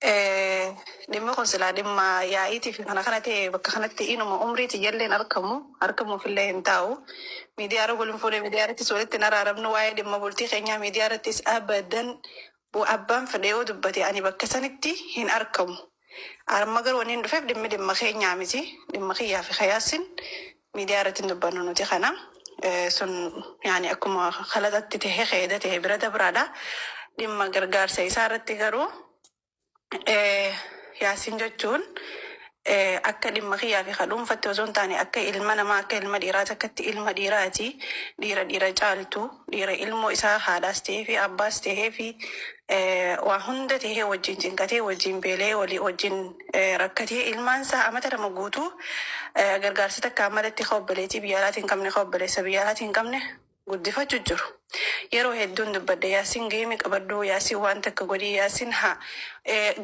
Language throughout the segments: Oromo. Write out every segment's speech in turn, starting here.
dhimmi kun silaa dhimma yaa'iitii fi kana kana ta'e bakka kanatti inuma umriiti jalleen argamu fillee hin taa'u. Miidiyaa irra waliin fuudhee miidiyaa irrattis walitti hin araaramnu waa'ee dhimma bultii keenyaa miidiyaa irrattis abadan abbaan fedhe yoo dubbate ani bakka sanitti hin argamu. Amma garuu wanni hin dhufeef dhimma keenyaa miti dhimma kiyyaa fi kayaasin miidiyaa irratti hin dubbannu nuti kana. Sun yaani akkuma khalatatti ta'e qeeda ta'e bira dabraadha. Dhimma gargaarsa isaa irratti garuu Yaasin jechuun akka dhimma kiyyaa fi kadhuunfatti osoo hin taane akka ilma namaa akka ilma dhiiraati akkatti ilma dhiiraati dhiira caaltu dhiira ilmoo isaa haadhaas ta'ee fi abbaas ta'ee fi waa hunda ta'ee wajjin cinqatee wajjin beelee walii wajjin rakkatee ilmaan isaa amata lama guutuu gargaarsa takka amalatti obboleetii biyya alaatii hin qabne obboleessa biyya alaatii hin qabne guddifachuu jiru. Yeroo hedduun dubbadde Yaasin geemi qabaddu Yaasin waan takka godhi Yaasin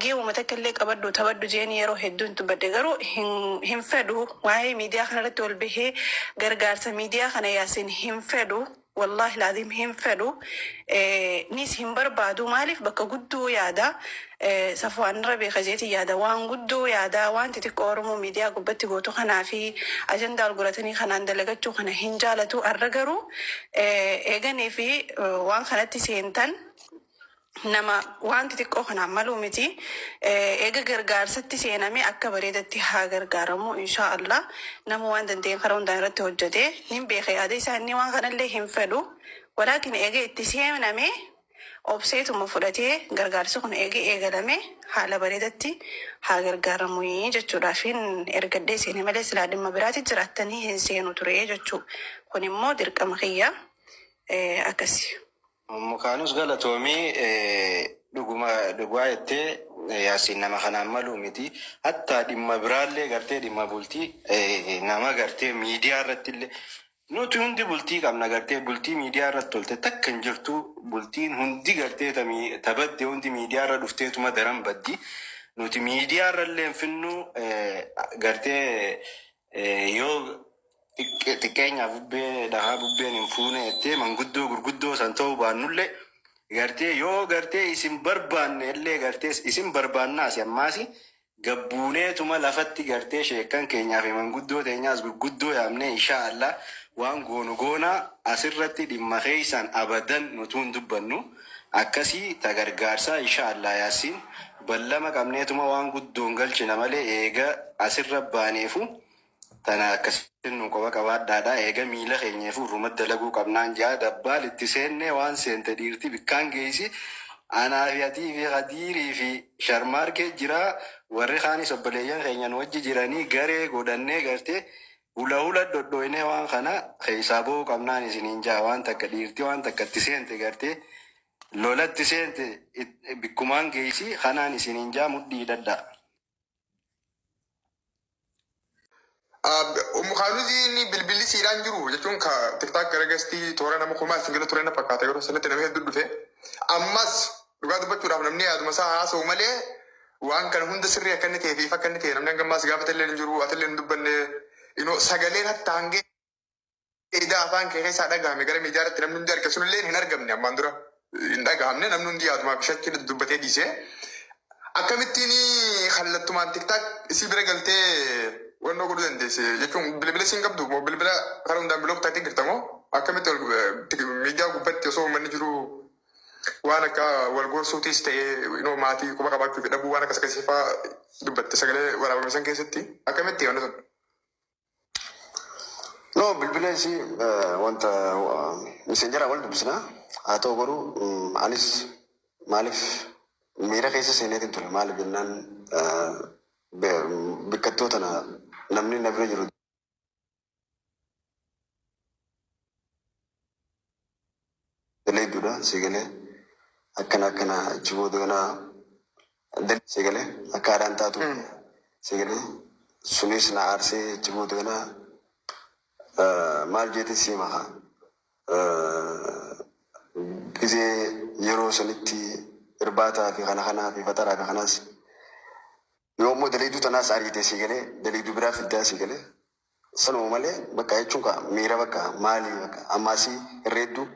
geemuma takka illee qabaddu taphaddu jeeni yeroo hedduun dubbadde garuu hin fedhu waa'ee miidiyaa kanarratti ol bahee gargaarsa miidiyaa kana Yaasin hin fedhu. Wallahi laazim hin fedhu nis hin barbaadu maaliif bakka guddoo yaada safwaan irra beeka jeeti yaada waan guddoo yaada waan xixiqqoo Oromoo miidiyaa gubbatti gootu kanaa fi ajandaa alguratanii kanaan dalagachuu kana hin jaalatu arra garuu eeganii fi waan kanatti seentan nama waan xixiqqoo kanaan maluu miti eega gargaarsatti seename akka bareedatti haa gargaaramu inshaallah nama waan danda'een karaa hundaan irratti hojjete nin beeka yaada isaanii waan kanallee hin fedhu walaakin eega itti seename obseetuma fudhatee gargaarsi kun eega eegalame haala bareedatti haa gargaaramu jechuudhaafin ergaddee seene malee silaa dhimma biraatti jiraattanii hin seenu ture jechuu kun immoo dirqama kiyya akkasi. Mukaanus galatoomii dhugaa jettee Yaasin nama kanaan maluu miti. Hatta dhimma biraallee gartee dhimma bultii nama gartee miidiyaa irratti illee nuti hundi bultii qabna gartee bultii miidiyaa irratti tolte takka hin jirtu bultiin hundi gartee taphadde hundi miidiyaa irra dhufteetuma daran baddi. Nuti miidiyaa irra illee hin finnu gartee yoo xiqqeenya bubbee dhahaa bubbeen hin fuune jettee manguddoo gurguddoo san ta'uu baannullee gartee yoo gartee isin barbaanne illee gartee isin barbaannaas ammaasi gabbuuneetuma lafatti gartee sheekkan keenyaa fi manguddoo teenyaas gurguddoo yaamne inshaallah waan goonaa asirratti dhimma keessan abadan nutuun dubbannu akkasii tagargaarsaa inshaallah Yaasin ballama qabneetuma waan guddoon galchina malee eega asirra baaneefu tana akkasiin nu qoba qabaadhaadha eega miila keenyeefu rumatti dalaguu qabnaan jaa dabbaal itti seenne waan seente dhiirti bikkaan geessi anaafiyatii fi hadiirii fi sharmaarkee jira warri kaanis obboleeyyan keenyan wajji jiranii garee godhannee gartee hula dhodhoinee waan kana keessaa ba'uu qabnaan isiniin jaa waan takka dhiirti waan takka itti seente gartee lolatti seente bikkumaan geessi kanaan isiniin jaa mudhii daddaa. Mukaanuzi bilbilli siidhaan jiru jechuun ka tiktaak garagastii toora nama kumaa singila ture na fakkaata yeroo sanatti nama hedduu dhufe ammas dhugaa dubbachuudhaaf namni yaaduma isaa haasa'u malee waan kana hunda sirrii akka inni ta'e fi akka inni ta'e namni hangammaas gaafata illee hin jiru ati illee hin dubbanne sagaleen hatta hangee eedaa afaan kee keessaa dhagahame gara miidiyaa irratti namni hundi arga sun illee hin argamne ammaan dura hin dhagahamne namni hundi yaaduma bishachii dubbatee dhiise akkamittiin kallattumaan tiktaak isii bira galtee wanno godhu dandeesse jechuun bilbila siin qabdu moo bilbila karaa hundaan bilook taatiin girtamoo akkamitti miidiyaa gubbatti osoo uummanni jiru waan akka wal gorsuutis ta'ee maatii quba qabaachuu fi dhabuu waan akkas akkasiifaa dubbatte sagalee waraabame san keessatti akkamitti wanni sun. No bilbila isii wanta miseenjara wal dubbisna haa ta'u garuu anis maaliif miira keessa seeneetiin ture maaliif jennaan bikkattoota namni na bira jiru daleedduudha sigalee akkana jiboo doonaa sigalee akka aadaan taatu sigalee sunis na aarsee jiboo doonaa maal jeete si maha gisee yeroo sanitti irbaataa fi kanaa fi fataraa fi kanaas yoo immoo daleeduu tanaas ariitee sigalee daleeduu biraa fiddaa sigalee sanuma malee bakka jechuun ka miira bakka maalii bakka ammaasii irreedduu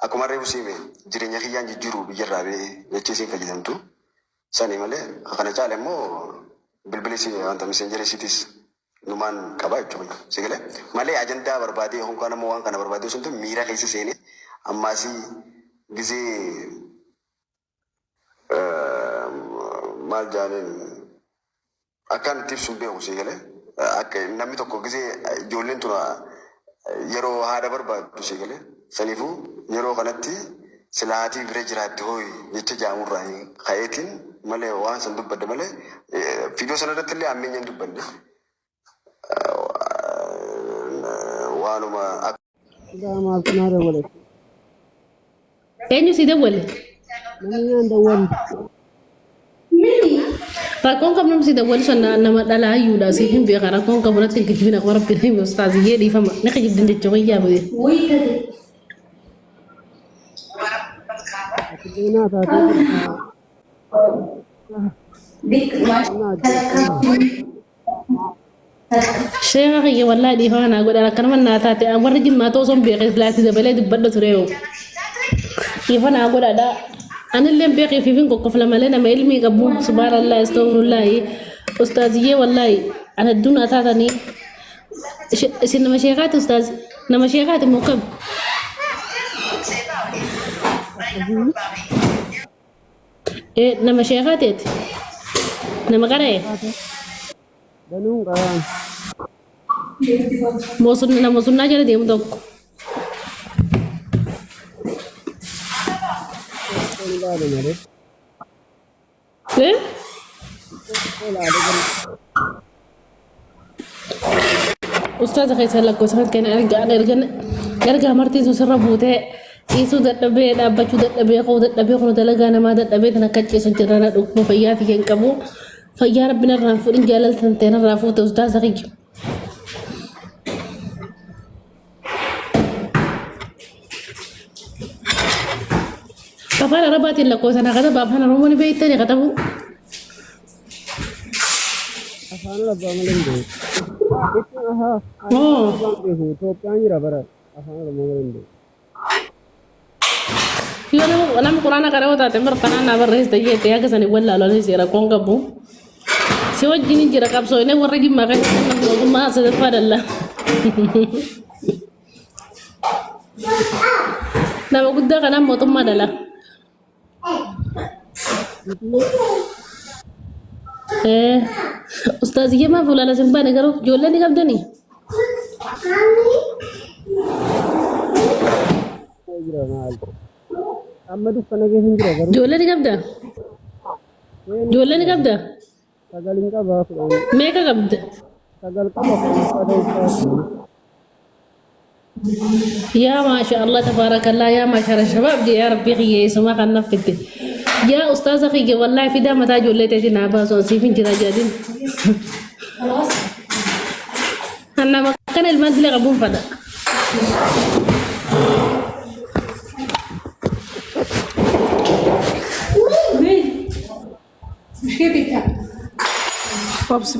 akkuma reebu siime jireenya kiyyaan jijjiiruu biyyarraa bee jechisiin fayyadamtu سني مالي أنا جالي مو بالبليسي أنت مسنجري سيتيس نمان كباي تقول سيقولة مالي أجندة بربادي هم كانوا موان كانوا بربادي سنتو ميرا كيسي سيني أما سي جزي مال جانين أكان تيفسون بيهو سيقولة أك نامي تكو جزي جولين تنا يرو هذا بربادي سيقولة سنيفو يرو كنتي سلاتي برجرات هوي يتجامر راي خيتين مالي وان سندوب بدي مالي فيديو سنة تلي عمين يندوب بدي وانو ما لا ما أعرف ولا Eenyu si dawwale? namni aan dawwal Rakkoon qabnum si dawwal sana nama dhalaa hayyuudha si hin beeka rakkoon qabu natti hin kijibina qaba rabbi hin ustaazi yee dhiifama ni kijibdin jecha wayyaa bude. addunyaa taatee Sheekha kiyya wallaahi dhiifama naa godha akkanuma naa taate warri jimmaa ta'uu son beekee silaatti dabalee dubbadha ture yoo. Dhiifama naa godhadha. Anillee beekee fi fin qoqqofla malee nama ilmii qabu subhaanallah astagfirullahi ustaaziyyee wallaahi ana addunyaa taatanii isin nama sheekaati ustaazi nama sheekaati mukkab. Nama sheekaateeti nama qara'e danuun qaraan nama sunnaa jala deemu tokko. ilaale malee ilaale Ustaaza keessa lakkoofsa kan erga amartiin sirra buutee dhiisuu dadhabee dhaabbachuu dadhabee ka'uu dadhabee kun dalagaa namaa dadhabee kan akka ciisu jirana dhuguu fayyaa fi kan qabu fayyaa rabbiin irraan fuudhin jaalaltan ta'e irraa fuute ustaaza kiyya. Afaan Arabaatiin lakkoofsa na kataba afaan Oromoon beektanii katabu. afaan labbaa malee hin beeku jechuun afaan beeku Itoophiyaan jira bara afaan Oromoo malee hin beeku. Yo nama Quraana qara'oo taate mirkanaan naa barreessite jettee akka sanii wallaalanii seera koon qabu. Si wajjin jira qabsoo inni warra jimmaa kan mootummaa sadaffaa dalla. Nama guddaa kanaan mootummaa dala. Ustaaziyyee maaf olaala simbaane garuu ijoollee ni qabdanii? jira maal amma dukkana keessa hin jira garuu Ijoollee ni qabdaa? Ijoollee ni qabdaa? sagal hin qabaa fudhan Meeqa qabda? sagal qaba uffata uffaatu يا ما شاء الله تبارك الله يا ما شاء الشباب دي يا ربي خي اسمع كان نفدي يا استاذ خي والله في دام تاجو ليتي نابا سو سيفين جرا جادين خلاص انا ما كان المنزل غبون فدا مش كده بابس